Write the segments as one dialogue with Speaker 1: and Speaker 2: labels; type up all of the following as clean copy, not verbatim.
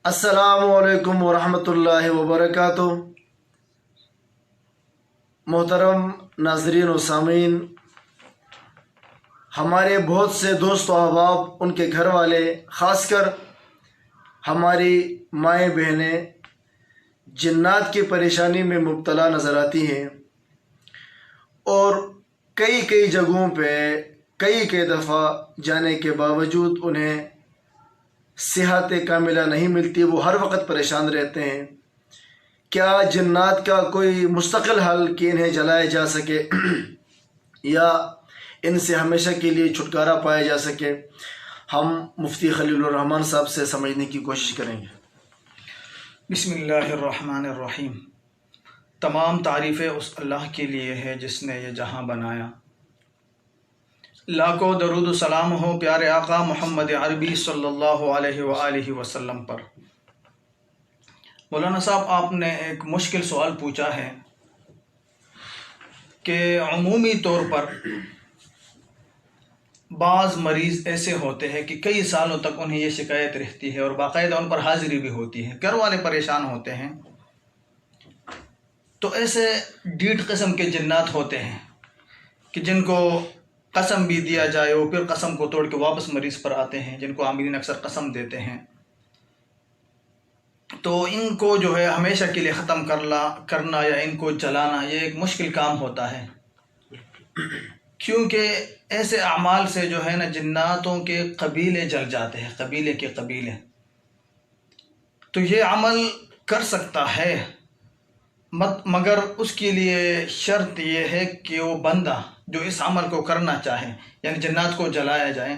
Speaker 1: السلام علیکم ورحمۃ اللہ وبرکاتہ۔ محترم ناظرین و سامعین، ہمارے بہت سے دوست و احباب، ان کے گھر والے، خاص کر ہماری مائیں بہنیں جنات کی پریشانی میں مبتلا نظر آتی ہیں، اور کئی جگہوں پہ کئی دفعہ جانے کے باوجود انہیں صحت کاملہ نہیں ملتی، وہ ہر وقت پریشان رہتے ہیں۔ کیا جنات کا کوئی مستقل حل کہ انہیں جلایا جا سکے یا ان سے ہمیشہ کے لیے چھٹکارا پایا جا سکے؟ ہم مفتی خلیل الرحمن صاحب سے سمجھنے کی کوشش کریں گے۔
Speaker 2: بسم اللہ الرحمن الرحیم۔ تمام تعریفیں اس اللہ کے لیے ہے جس نے یہ جہاں بنایا۔ لاکھوں درود و سلام ہو پیارے آقا محمد عربی صلی اللہ علیہ وآلہ وسلم پر۔ مولانا صاحب، آپ نے ایک مشکل سوال پوچھا ہے کہ عمومی طور پر بعض مریض ایسے ہوتے ہیں کہ کئی سالوں تک انہیں یہ شکایت رہتی ہے اور باقاعدہ ان پر حاضری بھی ہوتی ہے، گھر والے پریشان ہوتے ہیں، تو ایسے ڈیٹ قسم کے جنات ہوتے ہیں کہ جن کو قسم بھی دیا جائے وہ پھر قسم کو توڑ کے واپس مریض پر آتے ہیں، جن کو عاملین اکثر قسم دیتے ہیں، تو ان کو جو ہے ہمیشہ کے لیے ختم کرنا یا ان کو جلانا یہ ایک مشکل کام ہوتا ہے، کیونکہ ایسے اعمال سے جو ہے نا جناتوں کے قبیلے جل جاتے ہیں، قبیلے کے قبیلے۔ تو یہ عمل کر سکتا ہے، مگر اس کے لیے شرط یہ ہے کہ وہ بندہ جو اس عمل کو کرنا چاہے، یعنی جنات کو جلایا جائے،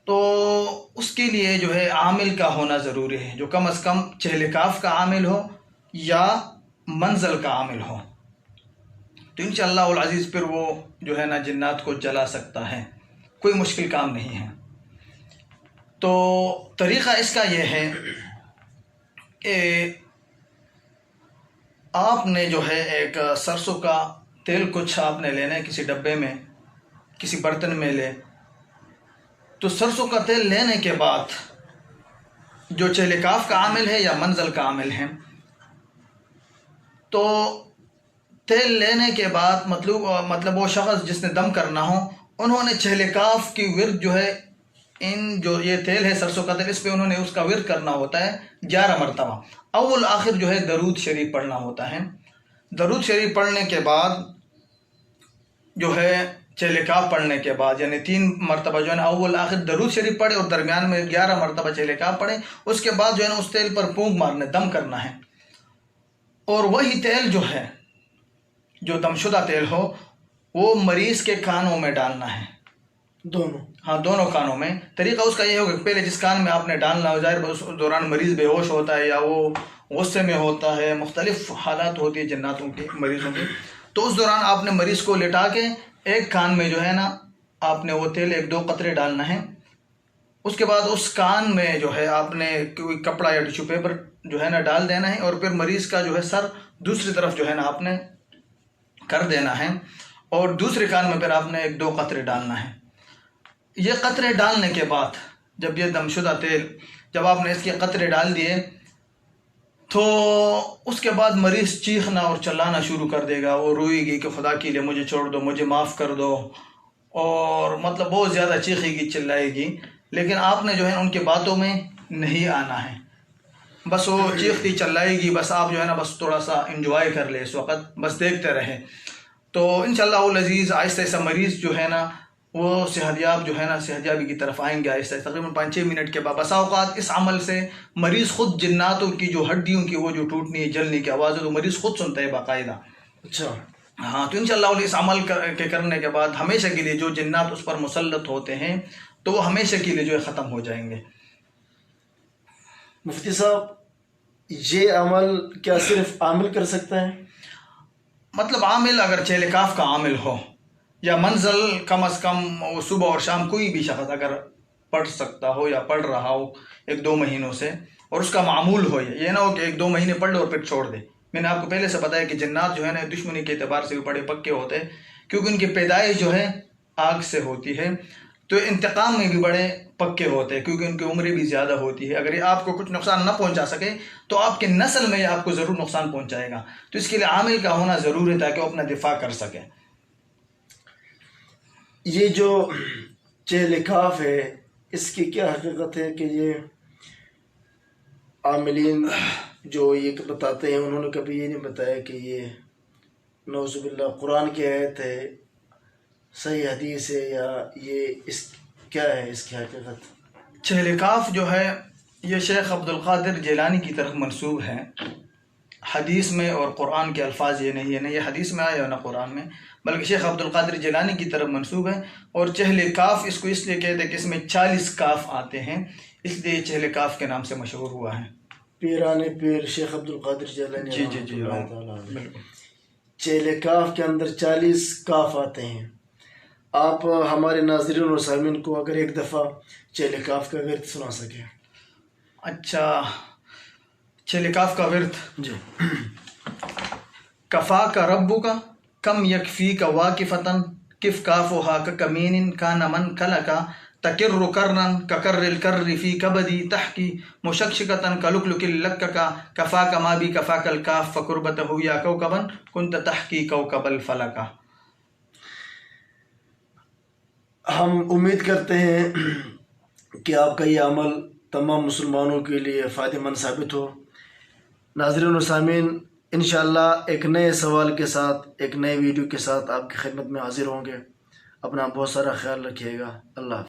Speaker 2: تو اس کے لیے جو ہے عامل کا ہونا ضروری ہے، جو کم از کم چہلکاف کا عامل ہو یا منزل کا عامل ہو، تو انشاءاللہ العزیز پھر وہ جو ہے نا جنات کو جلا سکتا ہے، کوئی مشکل کام نہیں ہے۔ تو طریقہ اس کا یہ ہے کہ آپ نے جو ہے ایک سرسوں کا تیل کچھ آپ نے لینا ہے، کسی ڈبے میں، کسی برتن میں لے، تو سرسوں کا تیل لینے کے بعد جو چہلکاف کا عامل ہے یا منزل کا عامل ہے، تو تیل لینے کے بعد مطلب وہ شخص جس نے دم کرنا ہو، انہوں نے چہلکاف کی ورد جو ہے، جو یہ تیل ہے سرسوں کا تیل، اس پہ انہوں نے اس کا ورد کرنا ہوتا ہے 11 مرتبہ۔ اول آخر جو ہے درود شریف پڑھنا ہوتا ہے۔ درود شریف پڑھنے کے بعد جو ہے چہلکاف پڑھنے کے بعد، یعنی 3 مرتبہ جو ہے نا اول آخر درود شریف پڑھے اور درمیان میں 11 مرتبہ چہلکاف پڑھے، اس کے بعد جو ہے نا اس تیل پر پھونک مارنے، دم کرنا ہے، اور وہی تیل جو ہے، جو دم شدہ تیل ہو، وہ مریض کے کانوں میں ڈالنا ہے، دونوں کانوں میں۔ طریقہ اس کا یہ ہوگا کہ پہلے جس کان میں آپ نے ڈالنا ہو، ظاہر اس دوران مریض بے ہوش ہوتا ہے یا وہ غصے میں ہوتا ہے، مختلف حالات ہوتی ہے جناتوں کے، مریضوں کی، تو اس دوران آپ نے مریض کو لٹا کے ایک کان میں جو ہے نا آپ نے وہ تیل 1-2 قطرے ڈالنا ہے، اس کے بعد اس کان میں جو ہے آپ نے کوئی کپڑا یا ٹیشو پیپر جو ہے نا ڈال دینا ہے، اور پھر مریض کا جو ہے سر دوسری طرف جو ہے نا آپ نے کر دینا ہے، اور دوسرے کان میں پھر آپ نے 1-2 قطرے ڈالنا ہے۔ یہ قطرے ڈالنے کے بعد جب یہ دم شدہ تیل، جب آپ نے اس کے قطرے ڈال دیے، تو اس کے بعد مریض چیخنا اور چلانا شروع کر دے گا، وہ روئے گی کہ خدا کے لیے مجھے چھوڑ دو، مجھے معاف کر دو، اور مطلب بہت زیادہ چیخے گی، چلائے گی، لیکن آپ نے جو ہے ان کی باتوں میں نہیں آنا ہے، بس وہ چیختی چلائے گی، بس آپ جو ہے نا بس تھوڑا سا انجوائے کر لے، اس وقت بس دیکھتے رہے، تو انشاءاللہ العزیز آہستہ آہستہ مریض جو ہے نا وہ صحت یاب جو ہے نا صحت یابی کی طرف آئیں گے آہستہ، تقریباً 5-6 منٹ کے بعد۔ بسا اوقات اس عمل سے مریض خود جناتوں کی جو ہڈیوں کی وہ جو ٹوٹنے جلنے کی آواز ہے تو مریض خود سنتا ہے باقاعدہ۔
Speaker 1: اچھا،
Speaker 2: ہاں، تو انشاءاللہ اس عمل کے کرنے کے بعد ہمیشہ کے لیے جو جنات اس پر مسلط ہوتے ہیں تو وہ ہمیشہ کے لیے جو ہے ختم ہو جائیں گے۔
Speaker 1: مفتی صاحب، یہ عمل کیا صرف عامل کر سکتا ہے؟
Speaker 2: مطلب عامل اگر چہلکاف کا عامل ہو یا منزل کم از کم وہ صبح اور شام کوئی بھی شخص اگر پڑھ سکتا ہو یا پڑھ رہا ہو 1-2 مہینوں سے، اور اس کا معمول ہو، یہ نہ ہو کہ 1-2 مہینے پڑھ لے اور پھر چھوڑ دے۔ میں نے آپ کو پہلے سے بتایا کہ جنات جو ہے نا دشمنی کے اعتبار سے بھی بڑے پکے ہوتے ہیں، کیونکہ ان کی پیدائش جو ہے آگ سے ہوتی ہے، تو انتقام میں بھی بڑے پکے ہوتے ہیں، کیونکہ ان کی عمریں بھی زیادہ ہوتی ہے. اگر یہ آپ کو کچھ نقصان نہ پہنچا سکے تو آپ کی نسل میں یہ آپ کو ضرور نقصان پہنچائے گا. تو اس کے لیے عامل کا ہونا ضروری ہے تاکہ وہ اپنا دفاع کر سکے.
Speaker 1: یہ جو چہل کاف ہے اس کی کیا حقیقت ہے کہ یہ عاملین جو یہ بتاتے ہیں انہوں نے کبھی یہ نہیں بتایا کہ یہ نعوذ باللہ قرآن کی آیت ہے، صحیح حدیث ہے، یا یہ کیا ہے اس کی حقیقت؟
Speaker 2: چہل کاف جو ہے یہ شیخ عبد القادر جیلانی کی طرف منسوب ہے. حدیث میں اور قرآن کے الفاظ یہ نہیں ہے، نہ یہ حدیث میں آیا نہ قرآن میں، بلکہ شیخ عبد القادر جیلانی کی طرف منسوب ہے. اور چہل کاف اس کو اس لیے کہتے ہیں کہ اس میں 40 کاف آتے ہیں، اس لیے چہل کاف کے نام سے مشہور ہوا ہے.
Speaker 1: پیران پیر شیخ عبد القادر جیلانی
Speaker 2: جی
Speaker 1: رحمۃ
Speaker 2: جی
Speaker 1: اللہ تعالیٰ علیہ.
Speaker 2: بالکل.
Speaker 1: چہل کاف کے اندر 40 کاف آتے ہیں. آپ ہمارے ناظرین و سامعین کو اگر ایک دفعہ چہل کاف کا ورد سنا سکیں.
Speaker 2: اچھا، چہل کاف کا ورد.
Speaker 1: جی.
Speaker 2: کفا کا ربو کا کم یکفی کا واقفتاً کف کافوہا کا کمین کا نمن کلا کا تکر کرنن ککر الکر فی کبدی تحکی مشکشکتن کلکلک اللک کا کفا کا ما بھی کفا کل کاف فقربتہ یا کوکبن کنت تحکی کوکب الفلکا.
Speaker 1: ہم امید کرتے ہیں کہ آپ کا یہ عمل تمام مسلمانوں کے لیے فائدہ مند ثابت ہو. ناظرین و سامعین، انشاءاللہ ایک نئے سوال کے ساتھ، ایک نئے ویڈیو کے ساتھ آپ کی خدمت میں حاضر ہوں گے. اپنا بہت سارا خیال رکھیے گا. اللہ حافظ.